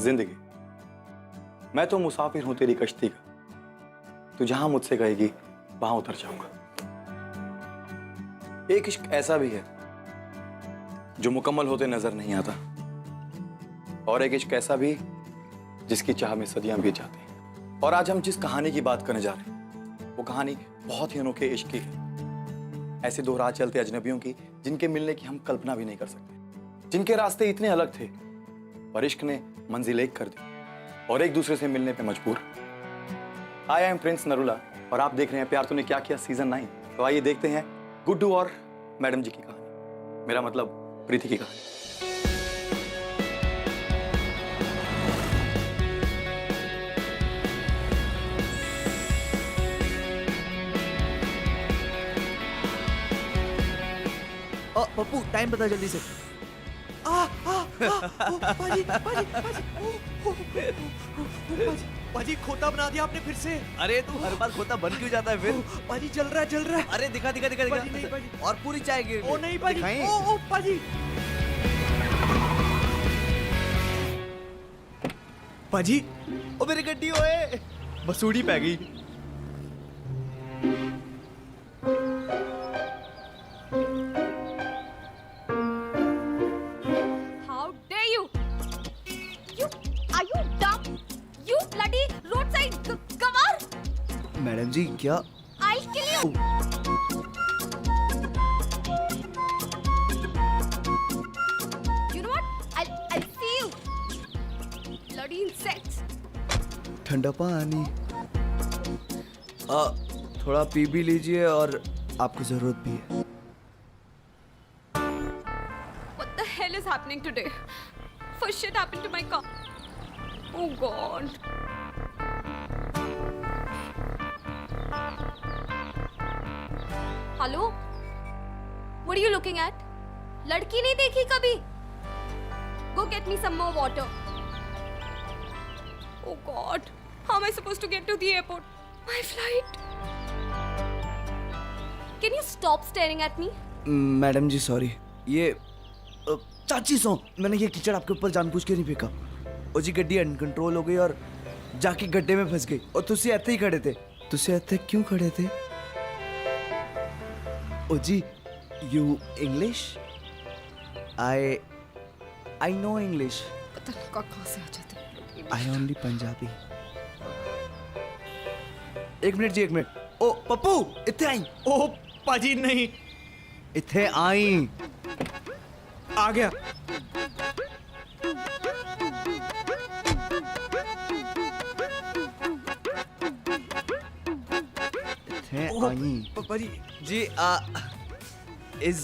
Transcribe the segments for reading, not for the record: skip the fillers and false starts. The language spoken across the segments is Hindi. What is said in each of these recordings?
जिंदगी। मैं तो मुसाफिर हूं तेरी कश्ती का, तू जहां मुझसे कहेगी वहां उतर जाऊंगा। एक इश्क ऐसा भी है जो मुकम्मल होते नजर नहीं आता, और एक इश्क ऐसा भी जिसकी चाह में सदियां बीत जाती हैं। और आज हम जिस कहानी की बात करने जा रहे हैं वो कहानी बहुत ही अनोखे इश्क की है। ऐसे दो राह चलते अजनबियों की जिनके मिलने की हम कल्पना भी नहीं कर सकते, जिनके रास्ते इतने अलग थे पर इश्क ने मंजिल एक कर दी और एक दूसरे से मिलने पे मजबूर। आई एम प्रिंस नरुला और आप देख रहे हैं प्यार तूने क्या किया सीजन 9। तो आइए देखते हैं गुड्डू और मैडम जी की कहानी, मेरा मतलब प्रीति की कहानी। पप्पू टाइम बता जल्दी से। पाजी पाजी खोता बना दिया आपने फिर से। अरे तू हर बार खोता बन क्यों जाता है फिर? पाजी चल रहा है। अरे दिखा पाजी नहीं पाजी। और पूरी चाय गिर गई। ओ नहीं पाजी। दिखाएं? ओ पाजी। पाजी ओ मेरी गड्डी ओए मसूड़ी पै गई। मैडम जी क्या? I'll kill you. You know what? I'll see you. Bloody insects. ठंडा पानी। थोड़ा पी भी लीजिए और आपको जरूरत भी है। What the hell is happening today? First shit happened to my car. Oh God. Hello, what are you looking at? लड़की नहीं देखी कभी? Go get me some more water. Oh God, how am I supposed to get to the airport? My flight. Can you stop staring at me? Madam ji sorry, ये चाची सो मैंने ये कीचड़ आपके ऊपर जानबूझ के नहीं फेंका। ओ जी गड्डी अनकंट्रोल हो गई और जाके गड्ढे में फंस गई और तुसी ऐसे ही खड़े थे। तुसी ऐसे क्यों खड़े थे? ओ जी you English? I no English. पता नहीं कहाँ से आ जाते हैं। I only Punjabi. एक मिनट जी, एक मिनट। ओ पप्पू इतने आई। ओ पाजी नहीं। इतने आई। आ गया। पाजी जी इज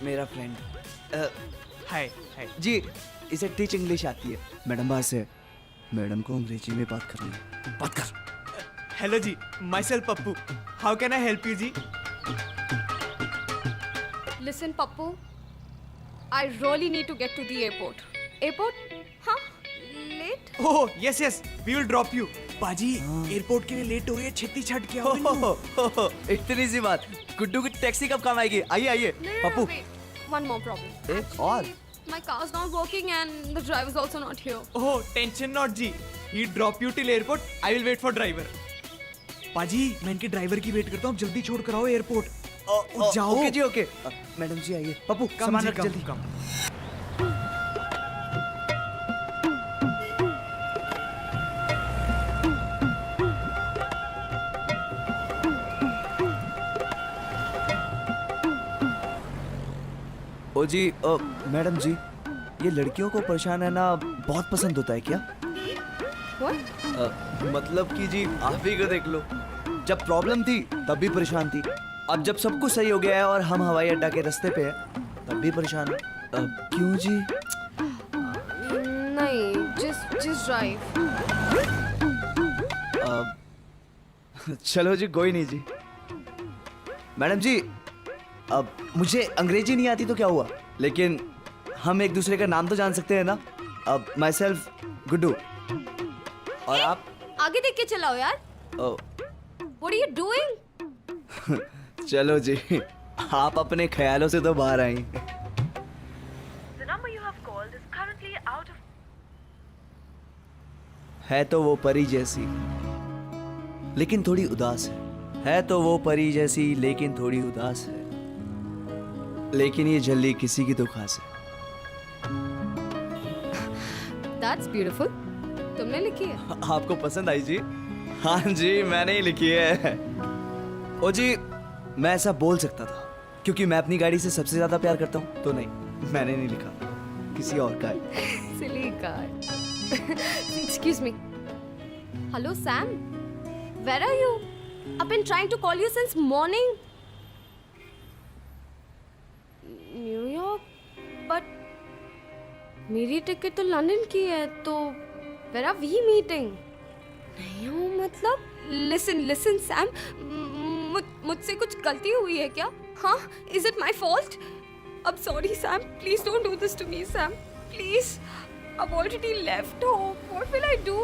मेरा फ्रेंड। हाय जी इसे टीच इंग्लिश आती है। मैडम बाहर से, मैडम को अंग्रेजी में बात करनी है। बात कर। Hello ji, myself Pappu. How can I help you ji? Listen, Pappu. I really need to get to the airport. Airport? Huh? Late? Oh yes we will drop you. पाजी एयरपोर्ट के लिए लेट हो रही है, छेती छट के आओ। इतनी सी बात। गुड्डू की टैक्सी कब काम आएगी? आइए आइए। No, Pappu wait. One more problem. एक और? My car's not working and the driver's also not here. Oh tension not ji, he drop you till airport. I will wait for driver. पाजी मैं इनके ड्राइवर की वेट करता हूँ, जल्दी छोड़ कर आओ एयरपोर्ट। जाओ। ओके जी ओके। मैडम जी आइए। पप्पू सामान रख जल्दी। कम। ओ जी मैडम जी, ये लड़कियों को परेशान रहना बहुत पसंद होता है क्या? What? मतलब कि जी आप ही को देख लो, जब प्रॉब्लम थी तब भी परेशान थी, अब जब सब कुछ सही हो गया है और हम हवाई अड्डा के रास्ते पे हैं तब भी परेशान है। क्यों जी? नहीं, just drive. चलो जी कोई नहीं जी। मैडम जी अब मुझे अंग्रेजी नहीं आती तो क्या हुआ, लेकिन हम एक दूसरे का नाम तो जान सकते हैं ना। अब माई सेल्फ गुड्डू और आप? आगे देख के चलाओ यार। What are you doing? चलो जी, आप अपने ख्यालों से तो बाहर आई। The number you have called is currently out of. है तो वो परी जैसी लेकिन थोड़ी उदास है तो वो परी जैसी लेकिन थोड़ी उदास है, लेकिन ये जल्दी किसी की तो खास है। That's beautiful. तुमने लिखी है? आपको पसंद आई जी? हाँ जी, मैंने ही लिखी है। ओ जी, मैं ऐसा बोल सकता था क्योंकि मैं अपनी गाड़ी से सबसे ज्यादा प्यार करता हूँ, तो नहीं, मैंने नहीं लिखा, किसी और का है। Silly guy. Excuse me. Hello, Sam. Where are you? I've been trying to call you since morning. New York? But मेरी टिकट तो लंदन की है, तो where are we meeting? नहीं हूँ मतलब? Listen, Sam. मुझसे कुछ गलती हुई है क्या? हाँ? Is it my fault? I'm sorry, Sam. Please don't do this to me, Sam. Please. I've already left home. What will I do?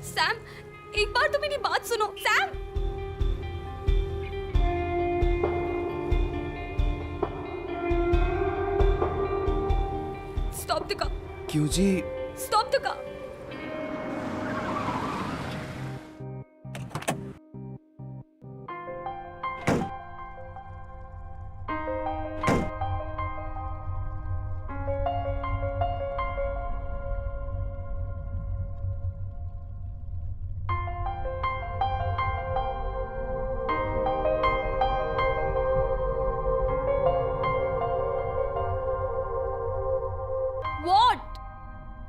Sam, एक बार तो मेरी बात सुनो. Sam! Stop the car. क्यों जी? Stop the car. What?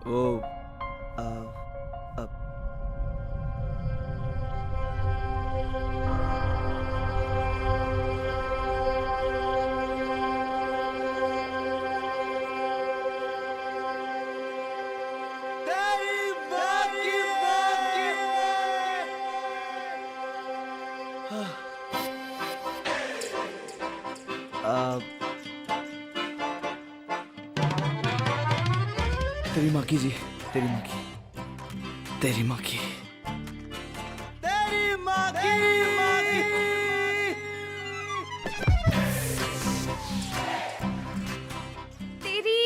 वो तेरी माँ की जी, तेरी माँ की, तेरी माँ की, तेरी माँ की, तेरी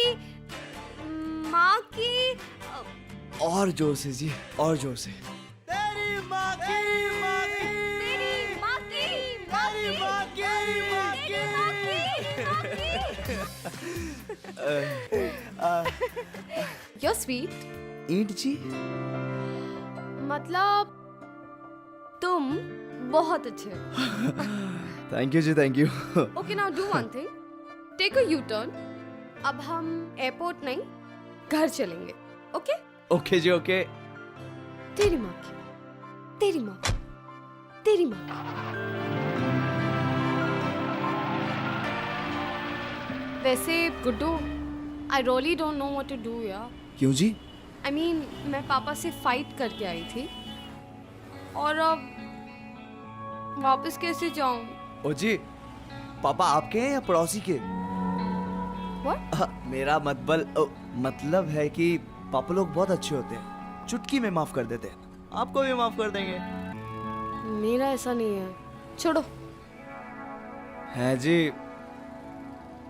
माँ की और जोर से जी, और जोर से। तेरी माँ की, तेरी माँ की तेरी माँ की You're sweet. ईंट जी, मतलब तुम बहुत अच्छे हो. Thank you ji, thank you. Okay, now do one thing. Take a U-turn. अब हम एयरपोर्ट नहीं, घर चलेंगे. Okay? ओके जी, ओके। तेरी माँ की, तेरी माँ की, तेरी माँ की. वैसे Guddu, I really don't know what to do यार. क्यों जी? I mean, मैं पापा से फाइट करके आई थी और अब वापस कैसे जाऊं? ओ जी, पापा आपके हैं या पड़ोसी के? What? मेरा मतलब है कि पापा लोग बहुत अच्छे होते हैं, चुटकी में माफ कर देते हैं, आपको भी माफ कर देंगे। मेरा ऐसा नहीं है, छोड़ो. है जी,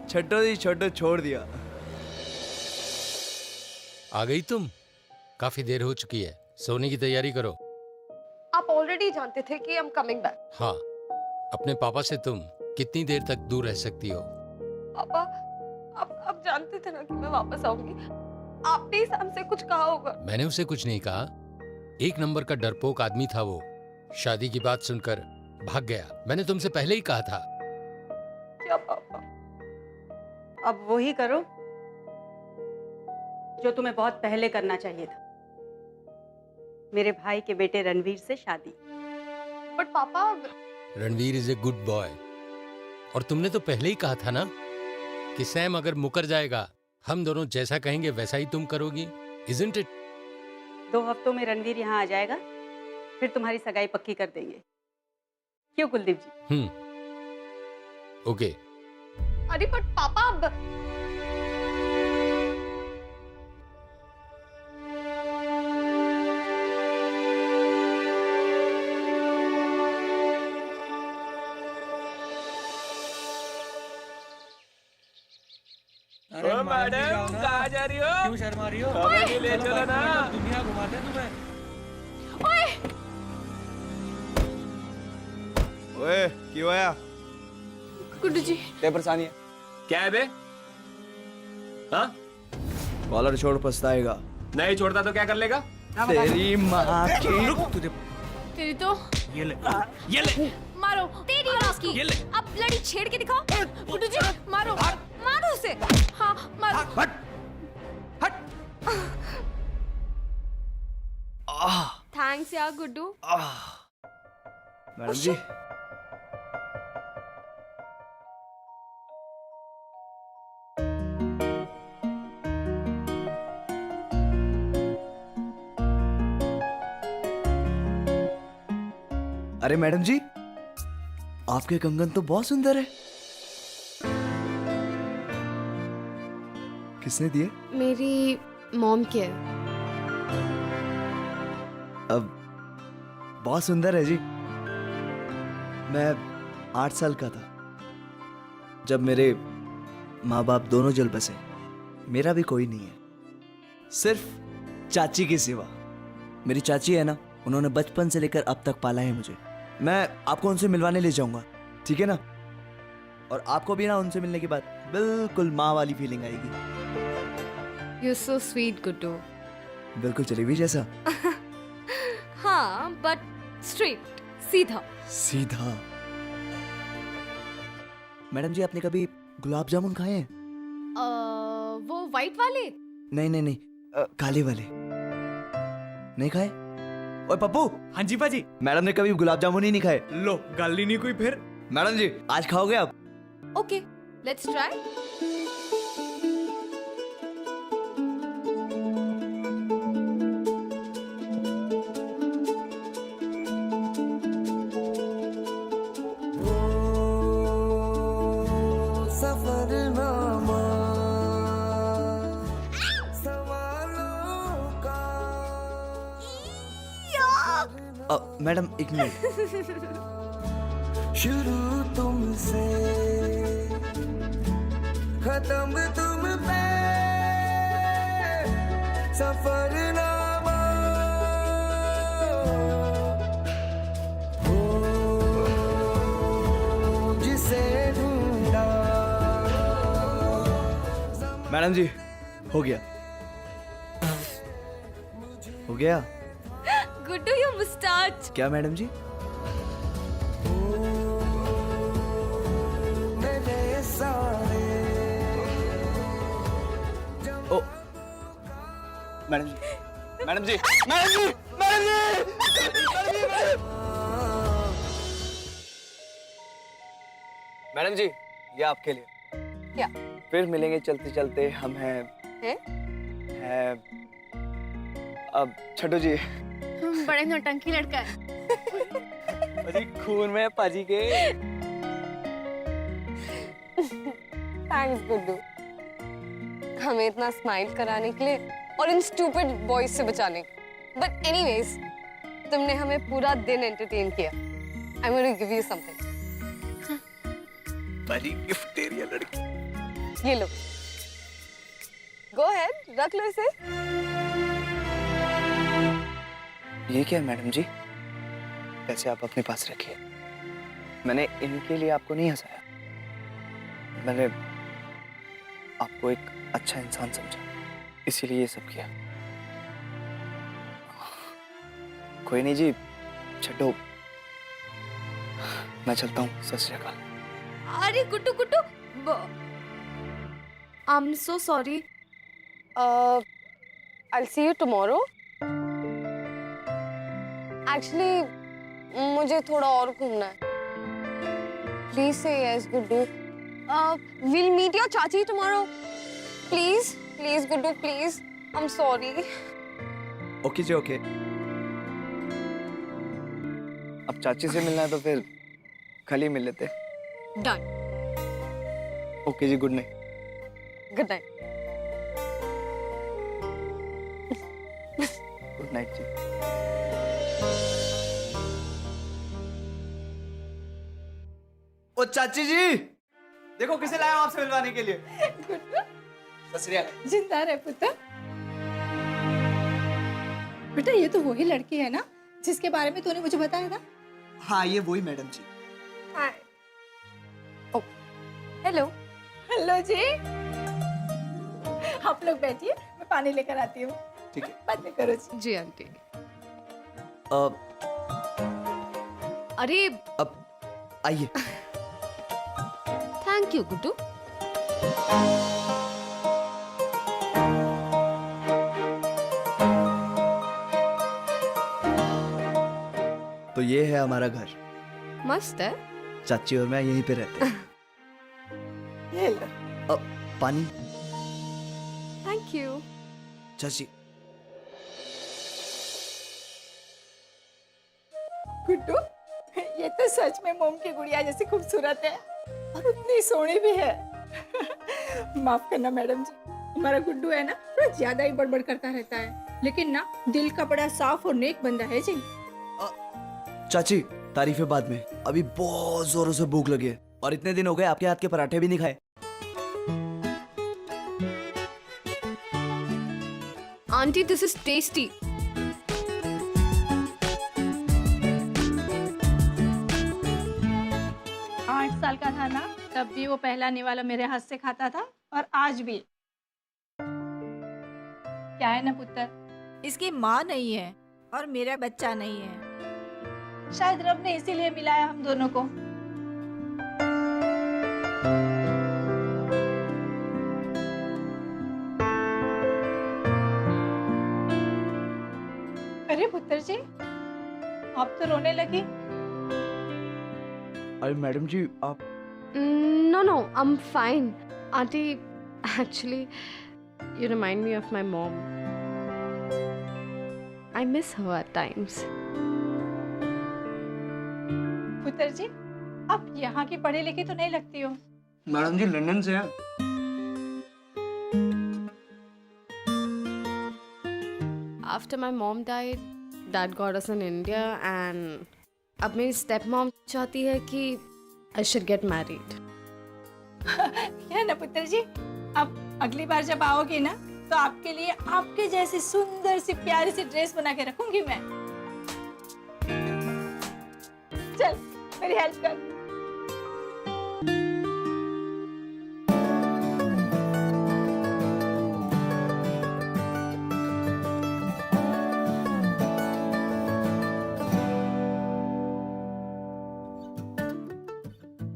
छोटो जी, छोटो छोड़ दिया। आ गई तुम? काफी देर हो चुकी है, सोने की तैयारी करो। आप ऑलरेडी जानते थे कि I'm coming back. हाँ, अपने पापा से तुम कितनी देर तक दूर रह सकती हो? पापा, आप जानते थे ना कि मैं वापस आऊंगी. आपने ही सैम से कुछ कहा होगा. मैंने उसे कुछ नहीं कहा। एक नंबर का डरपोक आदमी था वो। शादी की बात सुनकर भाग गया। मैंने तुमसे पहले ही कहा था। क्या पापा? अब वही करो जो तुम्हें बहुत पहले करना चाहिए था, मेरे भाई के बेटे रणवीर से शादी। बट पापा, Ranveer is a good boy. और तुमने तो पहले ही कहा था ना कि सैम अगर मुकर जाएगा, हम दोनों जैसा कहेंगे वैसा ही तुम करोगी। Isn't it? 2 हफ्तों में रणवीर यहाँ आ जाएगा, फिर तुम्हारी सगाई पक्की कर देंगे। क्यों कुलदीप जी? ओके। अरे बट पापा, अब अरे मैडम कहाँ जा रही हो? क्यों शर्मा रही हो? हमें ले चलो ना, दुनिया घुमाते हैं तुम्हें। ओए क्यों आया? गुड्डू जी क्या परेशानी है? क्या है बे? हाँ? कॉलर छोड़ पछताएगा। नहीं छोड़ता तो क्या कर लेगा? तेरी माँ की। तुझे तेरी तो ये ले मारो तेरी और उसकी ये ले। अब लड़ी छेड़ के दिखाओ गुड्डू जी मारो मारो उसे हाँ मारो हट हट। थैंक्स यार गुड्डू मैडम जी अरे मैडम जी आपके कंगन तो बहुत सुंदर है। किसने दिए? मेरी मॉम के है अब बहुत सुंदर है जी। मैं 8 साल का था जब मेरे माँ बाप दोनों जल बसे। मेरा भी कोई नहीं है, सिर्फ चाची के सिवा। मेरी चाची है ना, उन्होंने बचपन से लेकर अब तक पाला है मुझे। मैं आपको उनसे मिलवाने ले जाऊंगा, ठीक है ना? और आपको भी ना उनसे मिलने के बाद बिल्कुल माँ वाली फीलिंग आएगी। यू सो स्वीट गुड्डू बिल्कुल जलेबी जैसा। हाँ बट स्ट्रेट सीधा सीधा। मैडम जी आपने कभी गुलाब जामुन खाए हैं? वो वाइट वाले नहीं नहीं नहीं, काले वाले नहीं खाए? ओए पप्पू, हाँ जी पाजी। मैडम ने कभी गुलाब जामुन ही नहीं खाए। लो गाली नहीं कोई फिर। मैडम जी आज खाओगे आप? ओके लेट्स ट्राई मैडम एक मिनट। शुरू तुमसे खत्म तुम पे सफरनामा हो जिसे ढूंढा। मैडम जी हो गया हो गया। गुड्डू योर मुस्टाच क्या मैडम जी? ओ मैडम जी मैडम जी मैडम जी मैडम जी मैडम जी ये आपके लिए। क्या? फिर मिलेंगे चलते चलते। हम हैं अब छोटू जी। बड़े नौटंकी लड़का है पाजी खून में पाजी के। थैंक्स गुड्डू हमें इतना स्माइल कराने के लिए और इन स्टूपिड बॉयज से बचाने। बट एनीवेज तुमने हमें पूरा दिन एंटरटेन किया। I am going to give you something. पाजी गिफ्ट दे रही है लड़की। ये लो गो अहेड रख लो इसे। ये क्या है मैडम जी? पैसे आप अपने पास रखिए। मैंने इनके लिए आपको नहीं हंसाया, मैंने आपको एक अच्छा इंसान समझा, इसीलिए ये सब किया। कोई नहीं जी, छठो मैं चलता हूँ। सत श्री अकाल। अरे Guddu Guddu I am so sorry. I will see you tomorrow. Actually मुझे थोड़ा और घूमना है। Please say yes Guddu. Will meet your chachi tomorrow. Please please Guddu please. I am sorry. Okay जी ओके। अब चाची से मिलना है तो फिर कल ही मिल लेते। डन। ओके जी good night. Good night. Good night जी। ओ चाची जी देखो किसे लाया हूं आपसे मिलवाने के लिए। जिंदा रहे पुत्र। बेटा ये तो वही लड़की है ना जिसके बारे में तूने मुझे बताया था? हाँ ये वही मैडम जी। हाय। ओ, हेलो। हेलो जी। आप लोग बैठिए, मैं पानी लेकर आती हूँ। ठीक है। बातें करो जी। जी आंटी। अब अरे आइए। Thank you Guddu. तो ये है हमारा घर। मस्त है। चाची और मैं यहीं पे रहते हैं। ये लो। अब पानी। Thank you. चाची गुड्डू, ये तो सच में मोम की गुड़िया जैसी खूबसूरत है और उतनी सोहनी भी है। माफ करना मैडम जी, हमारा गुड्डू है ना थोड़ा ज्यादा ही बड़बड़ करता रहता है, लेकिन ना दिल का बड़ा साफ और नेक बंदा है जी। चाची तारीफें बाद में, अभी बहुत जोरों से भूख लगी है और इतने दिन हो गए आपके हाथ के पराठे भी नहीं खाए। Aunty this is tasty. आठ साल का था ना तब भी वो पहला निवाला मेरे हाथ से खाता था और आज भी। क्या है ना पुत्र, इसकी माँ नहीं है और मेरा बच्चा नहीं है। शायद रब ने इसीलिए मिलाया हम दोनों को। अरे पुत्र जी, आप तो रोने लगी। अरे मैडम जी आप No, no, I'm fine. Auntie, actually, you remind me of my mom. I miss her at times. पुत्र जी, आप यहाँ की पढ़ी लिखी तो नहीं लगती हो। मैडम जी लंदन से हैं। After my mom died, Dad got us in India and अब मेरी step mom चाहती है कि I should get married. क्या ना पुत्र जी, अब अगली बार जब आओगी ना तो आपके लिए आपके जैसी सुंदर सी प्यारी सी ड्रेस बना के रखूंगी मैं। चल मेरी हेल्प कर।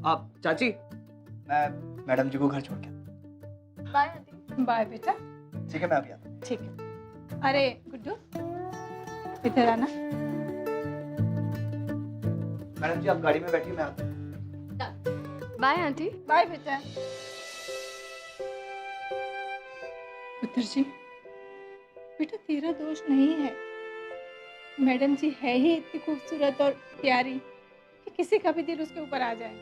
आप चाची, मैं मैडम जी को घर छोड़ के। Bye aunty. बाय बेटा। ठीक है मैं अभी आता हूँ। ठीक है। अरे गुड्डू, इधर आना। मैडम जी आप गाड़ी में बैठिए, मैं आता हूँ। Bye, auntie. बाय बेटा। पुत्र जी, बेटा तेरा दोष नहीं है। मैडम जी है ही इतनी खूबसूरत और प्यारी कि किसी का भी दिल उसके ऊपर आ जाए।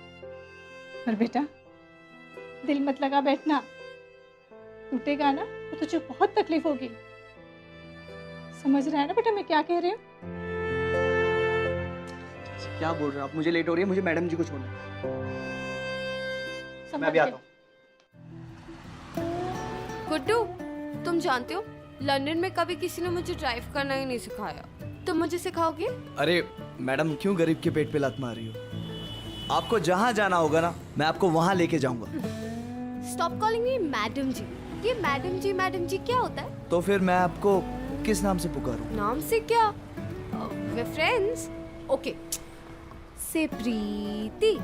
पर बेटा दिल मत लगा बैठना, टूटेगा ना तो तुझे बहुत तकलीफ होगी। समझ रहा है ना बेटा मैं क्या कह रही हूँ? क्या बोल रहे हैं आप? मुझे लेट हो रही है, मुझे मैडम जी को छोड़ना है। मैं समझ अभी आता गई। हूँ। गुड्डू, तुम जानते हो लंदन में कभी किसी ने मुझे ड्राइव करना ही नहीं सिखाया। तुम मुझे सिखाओगे? अरे मैडम क्यों गरीब के पेट पे लात मार रही हो? आपको जहाँ जाना होगा ना मैं आपको वहाँ लेके जाऊंगा। स्टॉप कॉलिंग मी मैडम जी। ये मैडम जी क्या होता है? तो फिर मैं आपको किस नाम से पुकारूं? नाम से क्या? वे फ्रेंड्स। ओके, से प्रीति।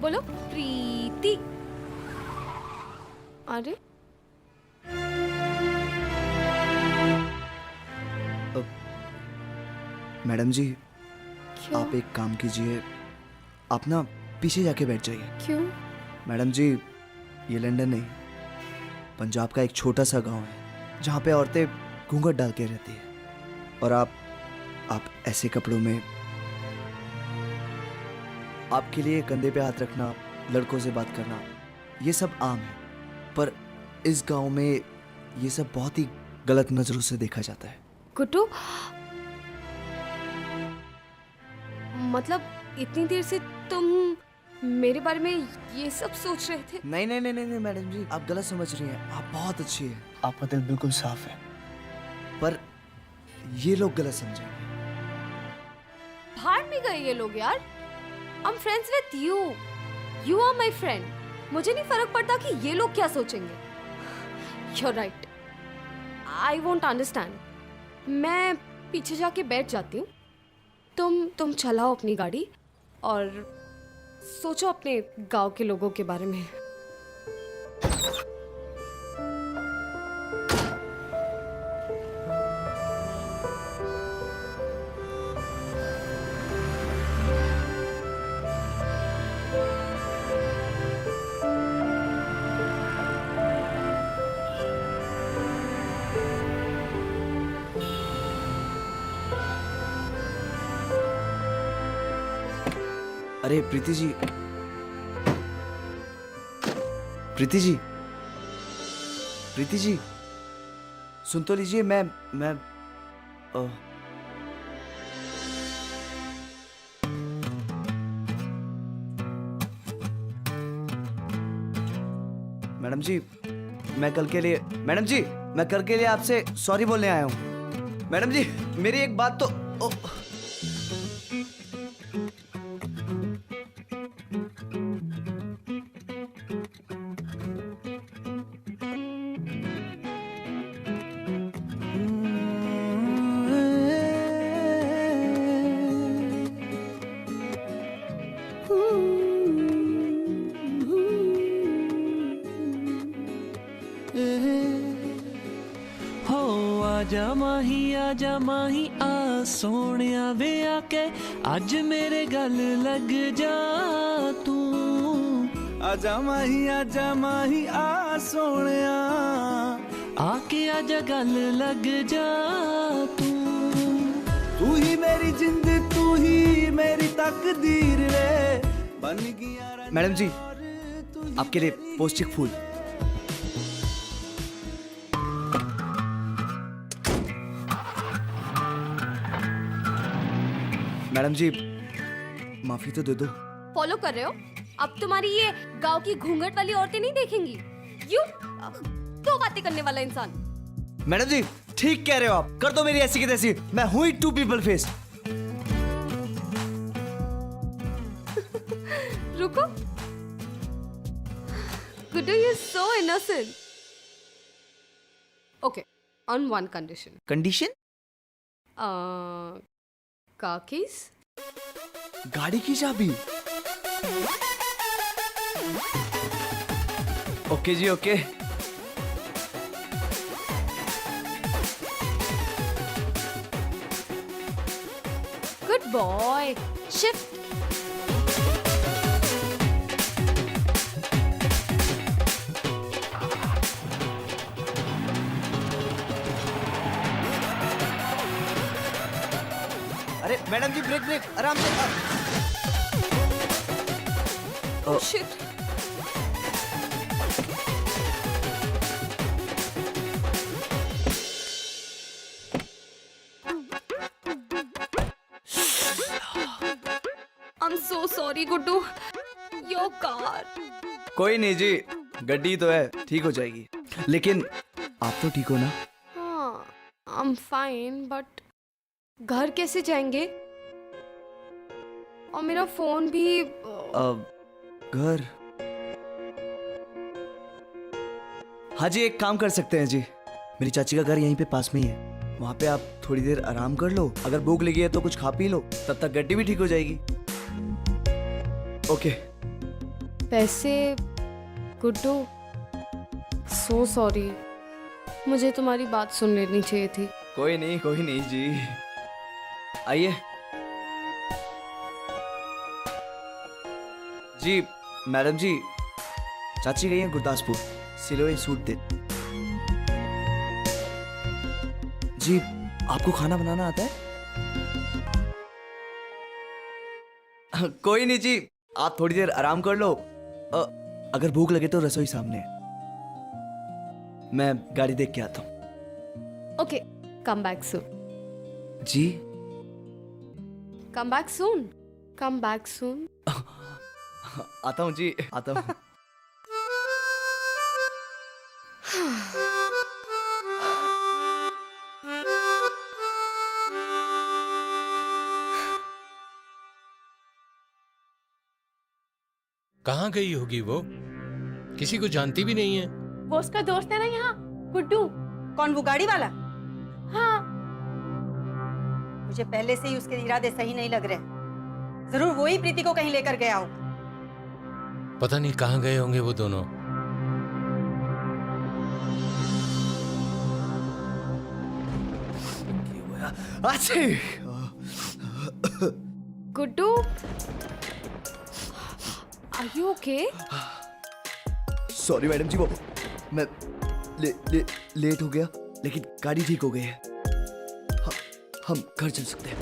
बोलो प्रीति। अरे मैडम जी क्यों? आप एक काम कीजिए, आप ना पीछे जाके बैठ जाइए। क्यों? मैडम जी ये लंदन नहीं, पंजाब का एक छोटा सा गांव है जहाँ पे औरतें घूंघट डाल के रहती है और आप ऐसे कपड़ों में, आपके लिए कंधे पे हाथ रखना, लड़कों से बात करना, ये सब आम है। पर इस गांव में ये सब बहुत ही गलत नजरों से देखा जाता है। गुड्डू, मतलब इतनी देर से तुम मेरे बारे में ये सब सोच रहे थे? नहीं नहीं नहीं नहीं नहीं मैडम जी, आप गलत समझ रही हैं। आप बहुत अच्छी हैं, आपका दिल बिल्कुल साफ है, पर ये लोग गलत समझेंगे। भाड़ में गए ये लोग यार। I am friends with you, you are my friend. मुझे नहीं फर्क पड़ता कि ये लोग क्या सोचेंगे। You are right, I won't understand. मैं पीछे जाके बैठ जाती हूँ, तुम चलाओ अपनी गाड़ी और सोचो अपने गांव के लोगों के बारे में। अरे प्रीति जी, प्रीति जी, प्रीति जी, सुन तो लीजिए। मैं मैडम जी, मैं कल के लिए, मैडम जी, मैं कल के लिए आपसे सॉरी बोलने आया हूँ। मैडम जी, मेरी एक बात तो आजा माही आ सोनिया वे आके आज मेरे गल लग जा तू। आजा माही आ सोनिया आके आजा गल लग जा तू। तू ही मेरी जिंद, तू ही मेरी तकदीर रे बन गया। मैडम जी, आपके लिए पौष्टिक फूल। मैडम जी, माफी तो दे दो। फॉलो कर रहे हो? अब तुम्हारी ये गांव की घूंघट वाली औरतें नहीं देखेंगी। यू दो बातें करने वाला इंसान। मैडम जी, ठीक कह रहे हो आप। कर दो मेरी ऐसी की तैसी। मैं हूं ही टू पीपल फेस। रुको, Guddu, you so innocent. Okay, on one condition. Condition? Car keys? गाड़ी की चाबी? ओके जी, ओके। Good boy. शिफ्ट। अरे मैडम जी, ब्रेक ब्रेक, आराम से। Oh shit. I'm so sorry, Guddu. Your car. कोई नहीं जी, गड्डी तो है, ठीक हो जाएगी। लेकिन आप तो ठीक हो ना? हाँ, I'm fine, but घर कैसे जाएंगे? और मेरा फोन भी। घर? हाँ जी, एक काम कर सकते हैं जी। मेरी चाची का घर यहीं पे पास में ही है। वहाँ पे आप थोड़ी देर आराम कर लो। अगर भूख लगी है तो कुछ खा पी लो, तब तक गड्डी भी ठीक हो जाएगी। ओके। वैसे गुड्डू, सो सॉरी। मुझे तुम्हारी बात सुन लेनी चाहिए थी। कोई नहीं जी। आइए जी। मैडम जी, चाची गई हैं गुरदासपुर, सिलोए सूट दे। जी, आपको खाना बनाना आता है? कोई नहीं जी, आप थोड़ी देर आराम कर लो। अगर भूख लगे तो रसोई सामने है। मैं गाड़ी देख के आता हूँ। Okay, come back soon. जी, come back soon. Come back soon. आता हूँ जी, आता हूँ। कहाँ गई होगी वो? किसी को जानती भी नहीं है। वो उसका दोस्त है ना यहाँ, गुड्डू। कौन, वो गाड़ी वाला? हाँ। मुझे पहले से ही उसके इरादे सही नहीं लग रहे। जरूर वो ही प्रीति को कहीं लेकर गया होगा। पता नहीं कहाँ गए होंगे वो दोनों। अच्छे। Guddu, are you okay? Sorry madam जी, वो मैं लेट हो गया, लेकिन गाड़ी ठीक हो गई है। हम घर चल सकते हैं।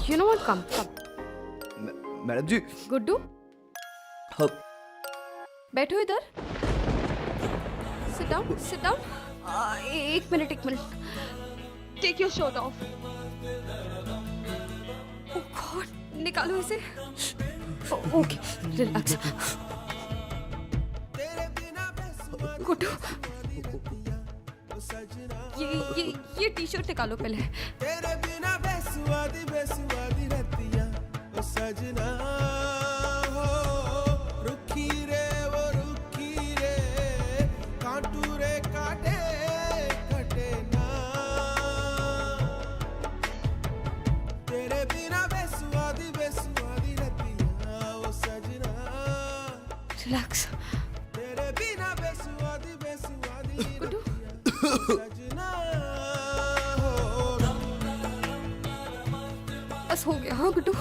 You know what? Come. Madam जी। गुड्डू, हम बैठो इधर। Sit down. एक मिनट। Take your shirt off. Oh God, निकालो इसे। Okay, relax. गुड्डू, ये टी-शर्ट निकालो पहले। तेरे बिना बेसुआदी रहतिया ओ सजना हो, रुखी रे वो रुखी रे, कांटू रे काटे कटे ना, तेरे बिना बेसुआदी रहतिया ओ सजना। Relax. तेरे बिना बेसुआदी गुड्डू, सजना हो। बस हो गया। हाँ Guddu,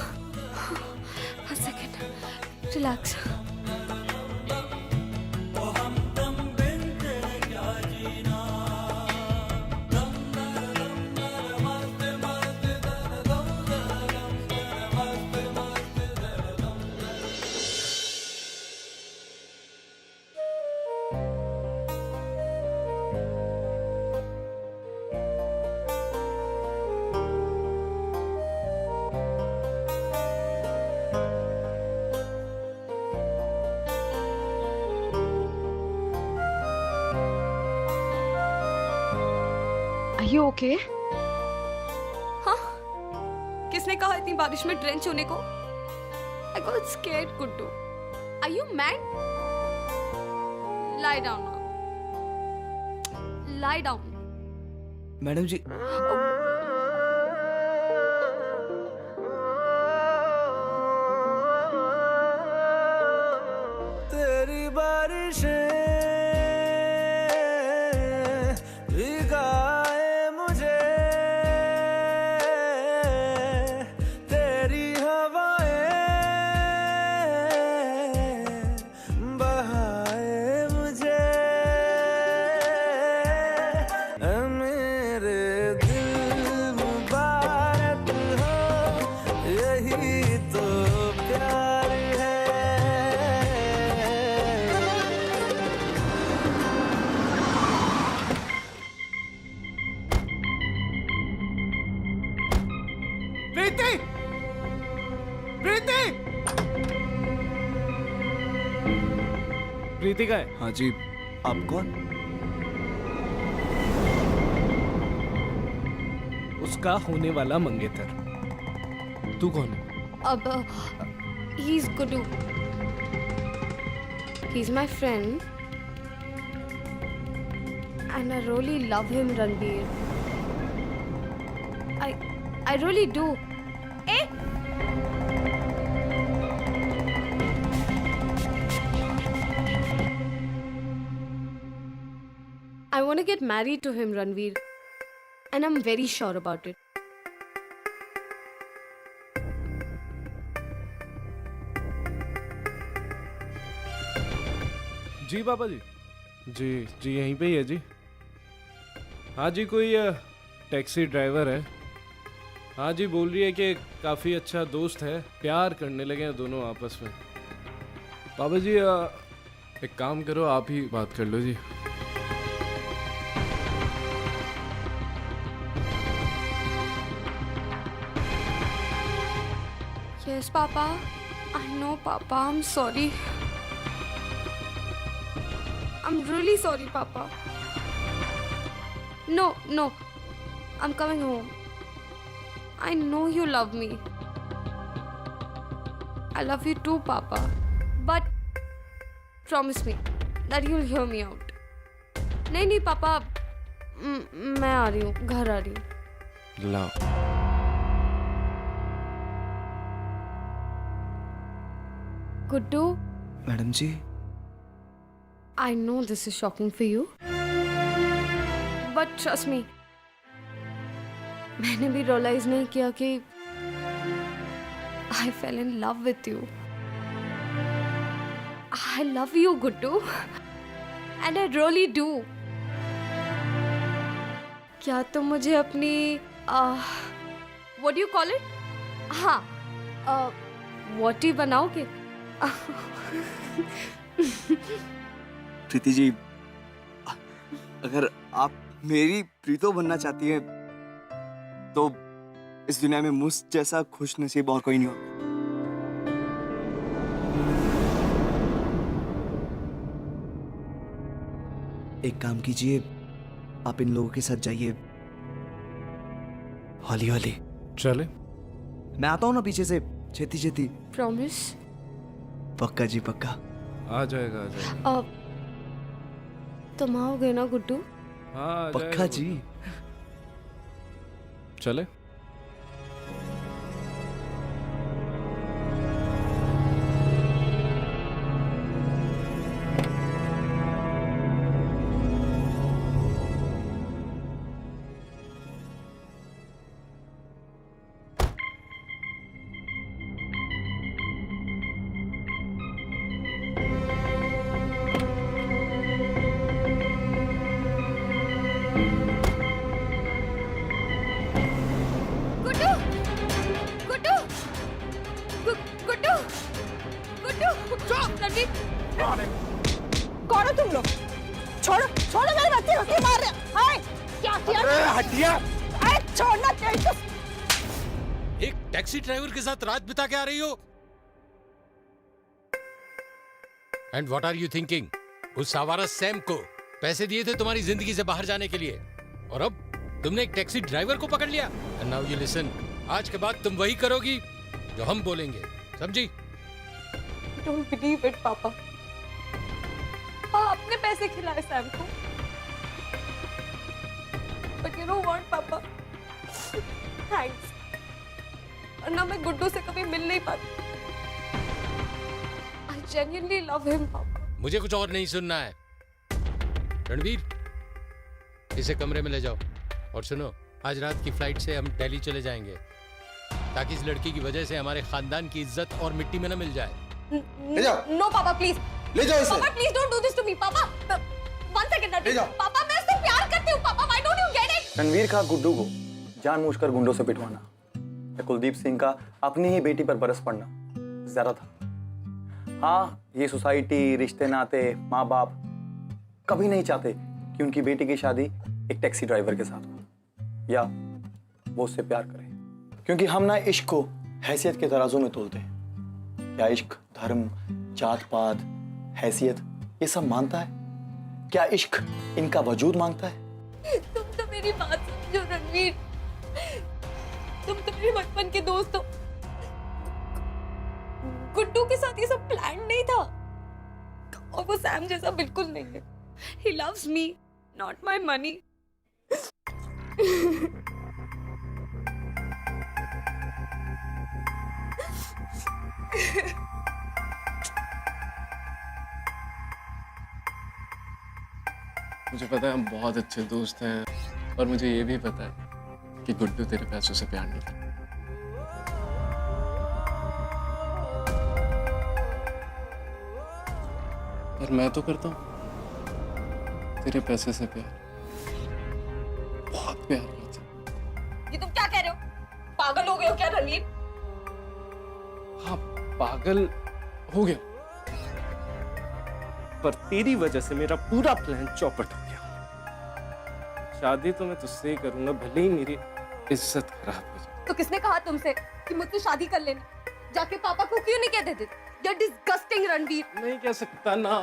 1 second. Relax. Are you okay? हाँ? किसने कहा इतनी बारिश में ड्रेंच होने को? I got scared, Guddu. Are you mad? Lie down now. Lie down. Madam जी। तेरी बारिशें भिगाए मुझे, तेरी हवाएं बहाए मुझे, मेरे दिल मुबारक हो, यही तो प्यार है। प्रीति! प्रीति! प्रीति का है? हाँ जी, आप कौन? उसका होने वाला मंगेतर। तू कौन है? अब he's Gudu. He's my friend. And I really love him, Ranveer. I really do. Eh? I want to get married to him, Ranveer. And I'm very sure about it. जी पापा जी। जी यहीं पे ही है जी। हाँ जी, कोई टैक्सी ड्राइवर है। हाँ जी, बोल रही है कि काफ़ी अच्छा दोस्त है, प्यार करने लगे हैं दोनों आपस में। पापा जी एक काम करो, आप ही बात कर लो जी। Yes, Papa. I know, Papa. I'm sorry. I'm really sorry, Papa. No, no. I'm coming home. I know you love me. I love you too, Papa. But promise me that you'll hear me out. नहीं नहीं पापा, मैं आ रही हूँ, घर आ रही हूँ. लाओ. Guddu, madam ji, I know this is shocking for you, but trust me, मैंने भी realize नहीं किया कि I fell in love with you. I love you, Guddu, and I really do. क्या तुम मुझे अपनी what do you call it? हाँ, वोटी बनाओगे? प्रीति जी, अगर आप मेरी प्रीतो बनना चाहती हैं तो इस दुनिया में मुझ जैसा खुश नसीब और कोई नहीं होगा. एक काम कीजिए, आप इन लोगों के साथ जाइए. हौली हौली. चले. मैं आता हूँ ना पीछे से, छेती छेती. Promise? पक्का जी पक्का. आ जाएगा, आ जाएगा. तुम आओगे ना गुड्डू? हाँ, आ पक्का जाएगा. जी. चले. गुड्डू, गुड्डू, गुड्डू, गुड्डू, रणवीर, कौन हो तुम लोग? छोड़ो छोड़ो मेरे बच्चे को, क्यों मार रहे हो? हाय, क्या किया? अरे हटिया! अरे छोड़ना चाहिए तो. एक टैक्सी ड्राइवर के साथ रात बिता के आ रही हो? And what are you thinking? उस आवारा सैम को पैसे दिए थे तुम्हारी जिंदगी से बाहर जाने के लिए, और अब तुमने एक टैक्सी ड्राइवर को पकड़ लिया. एंड नाउ यू लिसन, आज के बाद तुम वही करोगी जो हम बोलेंगे, समझी? डोंट बिलीव इट पापा. आपने पैसे खिलाए सैम को. बट यू नो व्हाट पापा, थैंक्स. वरना मैं गुड्डू से कभी मिल नहीं पाती. आई जेन्युइनली लव हिम पापा. मुझे कुछ और नहीं सुनना है. रणवीर, इसे कमरे में ले जाओ. और सुनो, आज रात की फ्लाइट से हम दिल्ली चले जाएंगे, ताकि इस लड़की की वजह से हमारे खानदान की इज्जत और मिट्टी में न मिल जाए. ले जाओ. नो पापा प्लीज. ले जाओ इसे. पापा please don't do this to me. पापा वन सेकंड. ले जाओ. पापा मैं उससे प्यार करती हूँ. पापा why don't you get it? Ranveer का गुड्डू को जानबूझकर गुंडों से पिटवाना या कुलदीप सिंह का अपनी ही बेटी पर बरस पड़ना ज्यादा था. हाँ, ये सोसाइटी, रिश्ते नाते, माँ बाप कभी नहीं चाहते कि उनकी बेटी की शादी एक टैक्सी ड्राइवर के साथ हो या वो उससे प्यार करे, क्योंकि हम ना इश्क को हैसियत के तराजू में तोलते हैं. क्या इश्क धर्म, जात पात, हैसियत ये सब मानता है? क्या इश्क इनका वजूद मांगता है? तुम तो मेरी बात समझो रणवीर. तुम तो मेरे बचपन के दोस्त हो. गुड्डू के साथ ये सब प्लान नहीं था, और वो सैम जैसा बिल्कुल नहीं है. He loves me, not my money. मुझे पता है हम बहुत अच्छे दोस्त हैं, और मुझे ये भी पता है कि गुड्डू तेरे पैसों से प्यार नहीं करता. पर मैं तो करता हूँ तेरे पैसे से प्यार. बहुत प्यार करता हूँ. ये तुम क्या कह रहे हो? पागल हो गए हो क्या रणवीर? हाँ, पागल हो गया, पर तेरी वजह से मेरा पूरा प्लान चौपट हो गया. शादी तो मैं तुझसे ही करूंगा, भले ही मेरी इज्जत खराब हो जाए. तो किसने कहा तुमसे कि मुझसे शादी कर लेना? जाके पापा को क्यों नहीं कह देते? You're disgusting, Ranveer. नहीं कह सकता ना,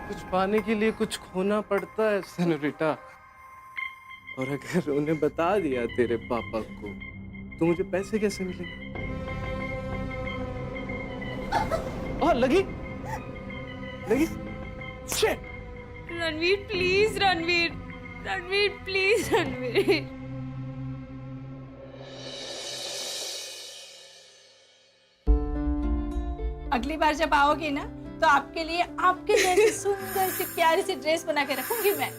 कुछ पाने के लिए कुछ खोना पड़ता है सेनोरिटा। और अगर उन्हें बता दिया तेरे पापा को तो मुझे पैसे कैसे मिलेंगे? लगी Shit! Ranveer please, Ranveer please, Ranveer. अगली बार जब आओगे ना तो आपके लिए आपके जैसी सुंदर सी प्यारी सी ड्रेस बना के रखूंगी मैं।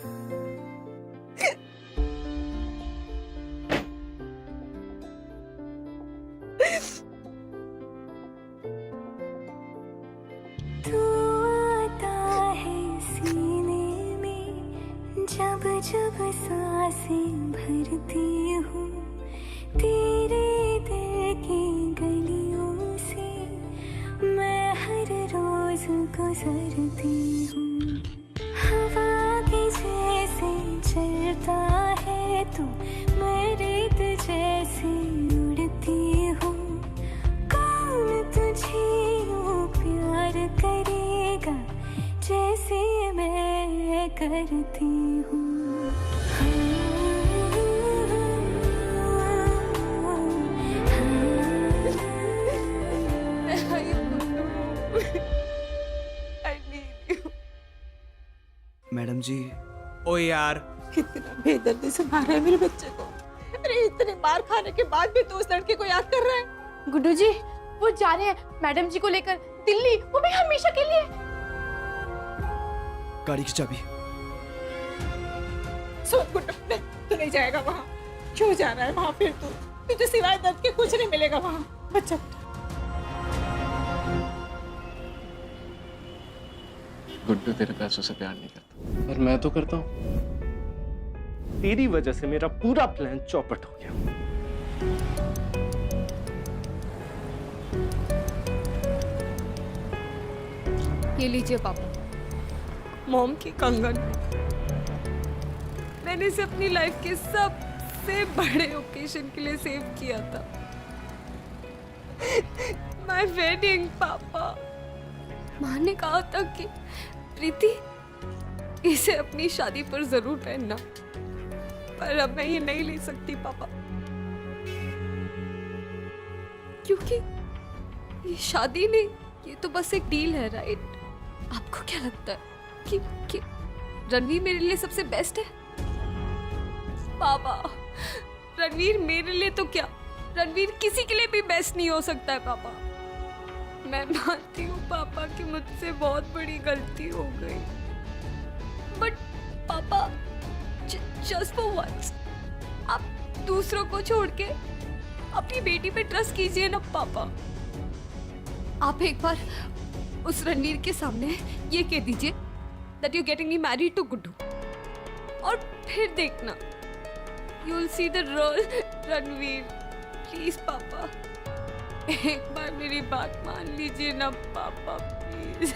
तू आता है सीने में जब जब सांसें भरती हूँ, तेरे दिल की गलियों से मैं हर रोज गुजरती हूँ। हवा के जैसे चलता है तू, मैं रेत जैसे उड़ती हूँ। कौन तुझे यूं प्यार करेगा जैसे मैं करती हूँ। मैडम जी, ओ यार, कितना बेदर्दी से मारा है मेरे बच्चे को। अरे इतने मार खाने के बाद भी तू उस लड़के को याद कर रहा है? गुड्डू जी, वो जा रहे हैं मैडम जी को लेकर दिल्ली, वो भी हमेशा के लिए। गाड़ी की चाबी। सुन गुड्डू, तू नहीं जाएगा वहाँ। क्यों जा रहा है वहाँ फिर तू? तुझे सिवाय दर्द के कुछ नहीं मिलेगा वहाँ। बच्चा गुड्डू तेरे पैसों से प्यार नहीं करता, पर मैं तो करता हूँ। तेरी वजह से मेरा पूरा प्लान चौपट हो गया। ये लीजिए पापा, मॉम की कंगन। मैंने इसे अपनी लाइफ के सबसे बड़े ओकेजन के लिए सेव किया था। माय वेडिंग पापा। माँ ने कहा था कि प्रीति, इसे अपनी शादी पर जरूर पहनना, पर अब मैं ये नहीं ले सकती पापा, क्योंकि ये शादी नहीं, ये तो बस एक डील है, राइट? आपको क्या लगता है कि रणवीर मेरे लिए सबसे बेस्ट है? पापा, रणवीर मेरे लिए तो क्या, रणवीर किसी के लिए भी बेस्ट नहीं हो सकता है पापा। मैं मानती हूँ पापा कि मुझसे बहुत बड़ी गलती हो गई, बट पापा जस्ट फॉर वंस आप दूसरों को छोड़ के अपनी बेटी पे ट्रस्ट कीजिए ना पापा। आप एक बार उस रणवीर के सामने ये कह दीजिए that you're getting me married to Guddu, और फिर देखना, you'll see the real Ranveer. Please पापा, एक बार मेरी बात मान लीजिए ना पापा, प्लीज।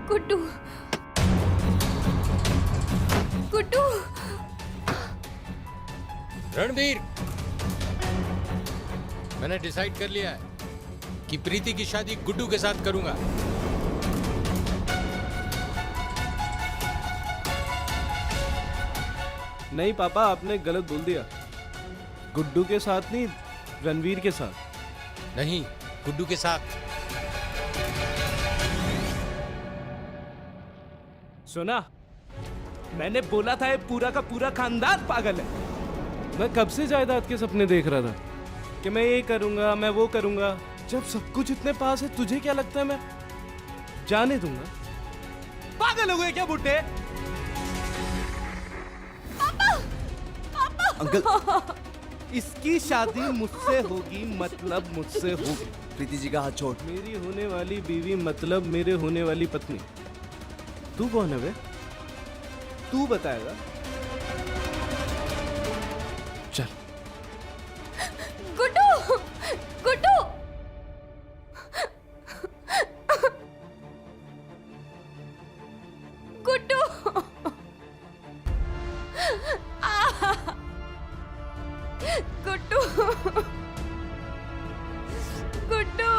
गुड्डू, गुड्डू। रणवीर, मैंने डिसाइड कर लिया है कि प्रीति की शादी गुड्डू के साथ करूंगा। नहीं पापा, आपने गलत बोल दिया। गुड्डू के साथ नहीं, रणवीर के साथ। नहीं, गुड्डू के साथ। सुना, मैंने बोला था ये पूरा का पूरा खानदान पागल है। मैं कब से जायदाद के सपने देख रहा था कि मैं ये करूंगा, मैं वो करूंगा। जब सब कुछ इतने पास है, तुझे क्या लगता है मैं जाने दूंगा? पागल हो गए क्या बुड्ढे? अंकल, इसकी शादी मुझसे होगी, मतलब मुझसे होगी। प्रीति जी का हाथ छोड़। मेरी होने वाली बीवी मतलब मेरे होने वाली पत्नी। तू कौन है बे? तू बताएगा। चल। गुड्डू, गुड्डू गुड्डू गुड्डू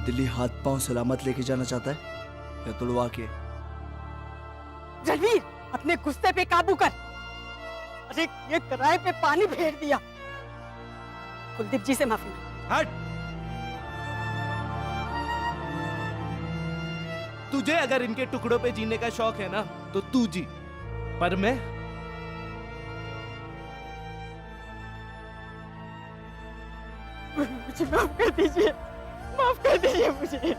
दिल्ली हाथ पांव सलामत लेके जाना चाहता है या तुड़वा के? रणवीर, अपने गुस्से पे काबू कर। अरे ये किराए पे पानी फेर दिया। कुलदीप जी से माफी मांग। हट। तुझे अगर इनके टुकड़ों पे जीने का शौक है ना तो तू जी, पर मैं मुझे माफ कर दीजिए, माफ कर दीजिए मुझे।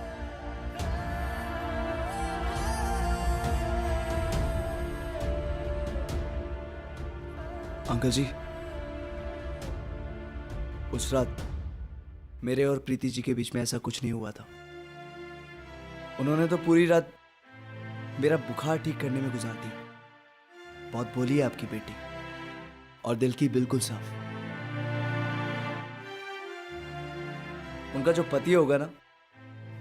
अंकल जी, उस रात मेरे और प्रीति जी के बीच में ऐसा कुछ नहीं हुआ था। उन्होंने तो पूरी रात मेरा बुखार ठीक करने में गुजार दी। बहुत बोली है आपकी बेटी, और दिल की बिल्कुल साफ। उनका जो पति होगा ना,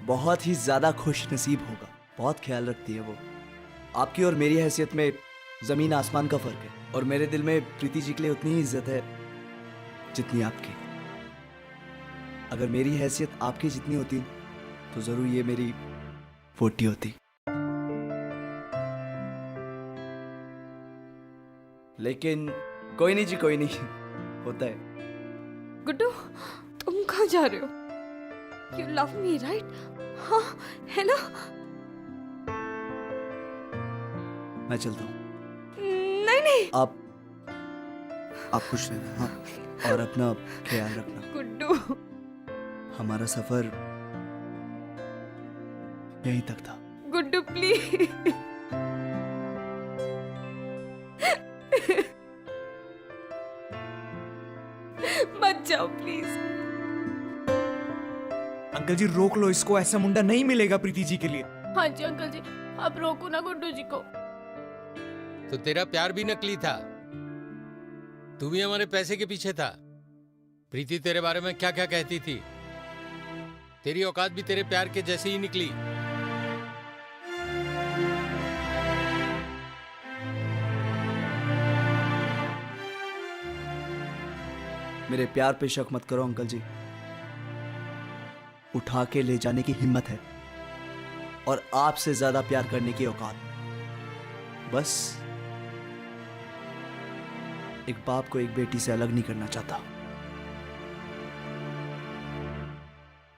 बहुत ही ज्यादा खुश नसीब होगा। बहुत ख्याल रखती है वो। आपकी और मेरी हैसियत में जमीन आसमान का फर्क है, और मेरे दिल में प्रीति जी के लिए उतनी ही इज्जत है जितनी आपकी। अगर मेरी हैसियत आपकी जितनी होती तो जरूर ये मेरी 40 होती। लेकिन कोई नहीं जी, कोई नहीं, होता है। गुड्डू, तुम कहाँ जा रहे हो? You love me, right? हाँ, है ना? मैं चलता हूँ। नहीं नहीं। आप खुश रहना, हाँ, और अपना ख्याल रखना। गुड्डू, हमारा सफर यहीं तक था। गुड्डू प्लीज। मत जाओ प्लीज। अंकल जी रोक लो इसको, ऐसा मुंडा नहीं मिलेगा प्रीति जी के लिए। हाँ जी अंकल जी, आप रोको ना गुड्डू जी को। तो तेरा प्यार भी नकली था, तू भी हमारे पैसे के पीछे था। प्रीति तेरे बारे में क्या क्या कहती थी, तेरी औकात भी तेरे प्यार के जैसे ही निकली। मेरे प्यार पे शक मत करो अंकल जी। उठा के ले जाने की हिम्मत है, और आपसे ज्यादा प्यार करने की औकात। बस एक बाप को एक बेटी से अलग नहीं करना चाहता।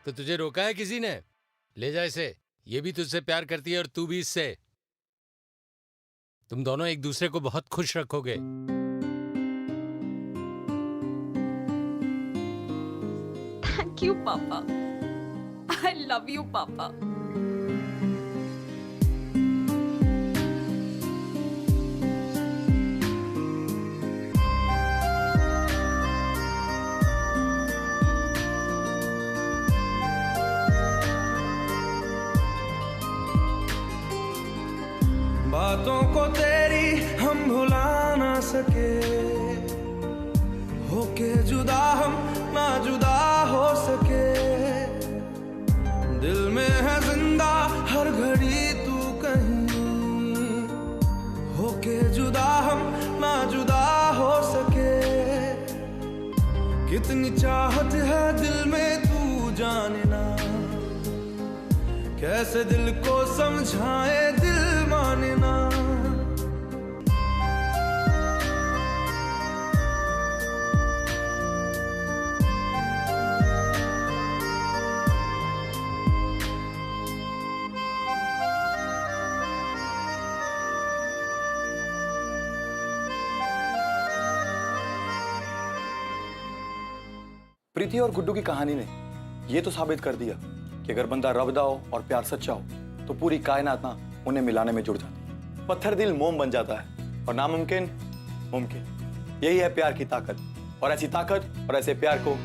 तो तुझे रोका है किसी ने? ले जा इसे, ये भी तुझसे प्यार करती है और तू भी इससे। तुम दोनों एक दूसरे को बहुत खुश रखोगे। थैंक यू पापा। I love you पापा। बातों को तेरी हम भुला ना सके, होके जुदा हम ना जुदा हो सके। दिल में है जिंदा हर घड़ी तू कहीं, होके जुदा हम ना जुदा हो सके। कितनी चाहत है दिल में तू जाने ना, कैसे दिल को समझाए दिल माने ना। प्रीति और गुड्डू की कहानी ने यह तो साबित कर दिया कि अगर बंदा रबदा हो और प्यार सच्चा हो तो पूरी कायनात ना उन्हें मिलाने में जुड़ जाती है। पत्थर दिल मोम बन जाता है और नामुमकिन मुमकिन। यही है प्यार की ताकत, और ऐसी ताकत और ऐसे प्यार को